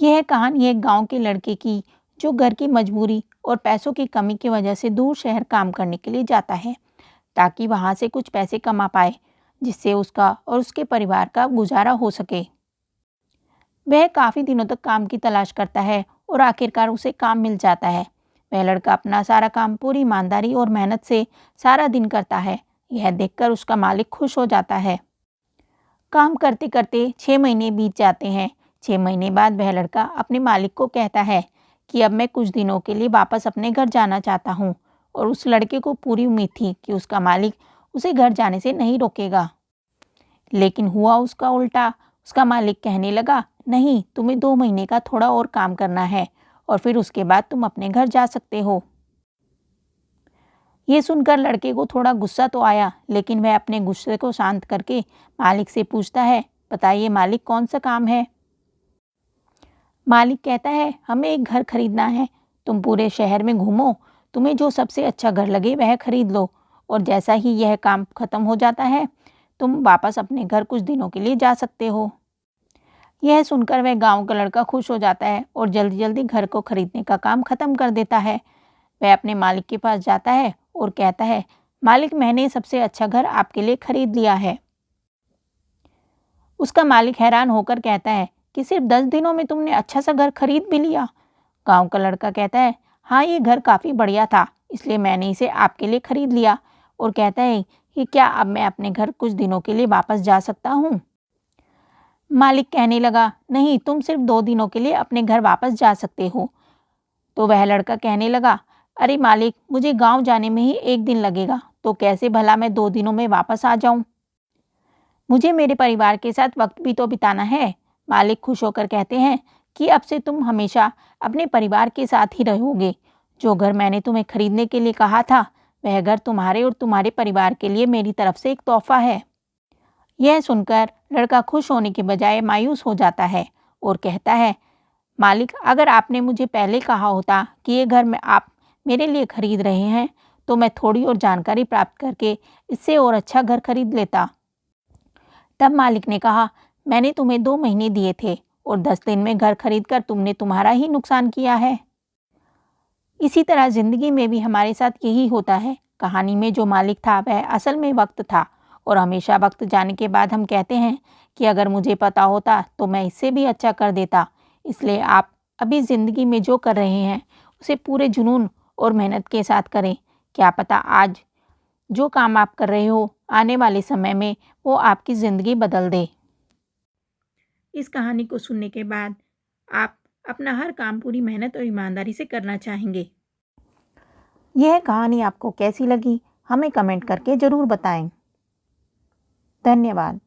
यह कहानी एक गांव के लड़के की जो घर की मजबूरी और पैसों की कमी की वजह से दूर शहर काम करने के लिए जाता है ताकि वहां से कुछ पैसे कमा पाए जिससे उसका और उसके परिवार का गुजारा हो सके। वह काफी दिनों तक काम की तलाश करता है और आखिरकार उसे काम मिल जाता है। वह लड़का अपना सारा काम पूरी ईमानदारी और मेहनत से सारा दिन करता है। यह देखकर उसका मालिक खुश हो जाता है। काम करते करते 6 महीने बीत जाते हैं। 6 महीने बाद वह लड़का अपने मालिक को कहता है कि अब मैं कुछ दिनों के लिए वापस अपने घर जाना चाहता हूँ। और उस लड़के को पूरी उम्मीद थी कि उसका मालिक उसे घर जाने से नहीं रोकेगा। लेकिन हुआ उसका उल्टा। उसका मालिक कहने लगा, नहीं, तुम्हें 2 महीने का थोड़ा और काम करना है और फिर उसके बाद तुम अपने घर जा सकते हो। ये सुनकर लड़के को थोड़ा गुस्सा तो आया, लेकिन वह अपने गुस्से को शांत करके मालिक से पूछता है, बताइए मालिक, कौन सा काम है। मालिक कहता है, हमें एक घर खरीदना है। तुम पूरे शहर में घूमो, तुम्हें जो सबसे अच्छा घर लगे वह खरीद लो और जैसा ही यह काम खत्म हो जाता है तुम वापस अपने घर कुछ दिनों के लिए जा सकते हो। यह सुनकर वह गांव का लड़का खुश हो जाता है और जल्दी जल्दी घर को खरीदने का काम खत्म कर देता है। वह अपने मालिक के पास जाता है और कहता है, मालिक, मैंने सबसे अच्छा घर आपके लिए खरीद लिया है। उसका मालिक हैरान होकर कहता है कि सिर्फ 10 दिनों में तुमने अच्छा सा घर खरीद भी लिया। गांव का लड़का कहता है, हाँ, ये घर काफ़ी बढ़िया था, इसलिए मैंने इसे आपके लिए खरीद लिया। और कहता है कि क्या अब मैं अपने घर कुछ दिनों के लिए वापस जा सकता हूँ। मालिक कहने लगा, नहीं, तुम सिर्फ 2 दिनों के लिए अपने घर वापस जा सकते हो। तो वह लड़का कहने लगा, अरे मालिक, मुझे गांव जाने में ही 1 दिन लगेगा, तो कैसे भला मैं 2 दिनों में वापस आ जाऊं। मुझे मेरे परिवार के साथ वक्त भी तो बिताना है। मालिक खुश होकर कहते हैं कि अब से तुम हमेशा अपने परिवार के साथ ही रहोगे। जो घर मैंने तुम्हें खरीदने के लिए कहा था वह घर तुम्हारे और तुम्हारे परिवार के लिए मेरी तरफ से एक तोहफा है। यह सुनकर लड़का खुश होने के बजाय मायूस हो जाता है और कहता है, मालिक, अगर आपने मुझे पहले कहा होता कि ये घर में आप मेरे लिए खरीद रहे हैं तो मैं थोड़ी और जानकारी प्राप्त करके इससे और अच्छा घर खरीद लेता। तब मालिक ने कहा, मैंने तुम्हें 2 महीने दिए थे और 10 दिन में घर खरीदकर तुमने तुम्हारा ही नुकसान किया है। इसी तरह जिंदगी में भी हमारे साथ यही होता है। कहानी में जो मालिक था वह असल में वक्त था और हमेशा वक्त जाने के बाद हम कहते हैं कि अगर मुझे पता होता तो मैं इससे भी अच्छा कर देता। इसलिए आप अभी ज़िंदगी में जो कर रहे हैं उसे पूरे जुनून और मेहनत के साथ करें। क्या पता आज जो काम आप कर रहे हो आने वाले समय में वो आपकी ज़िंदगी बदल दे। इस कहानी को सुनने के बाद आप अपना हर काम पूरी मेहनत और ईमानदारी से करना चाहेंगे। यह कहानी आपको कैसी लगी हमें कमेंट करके ज़रूर बताएं। धन्यवाद।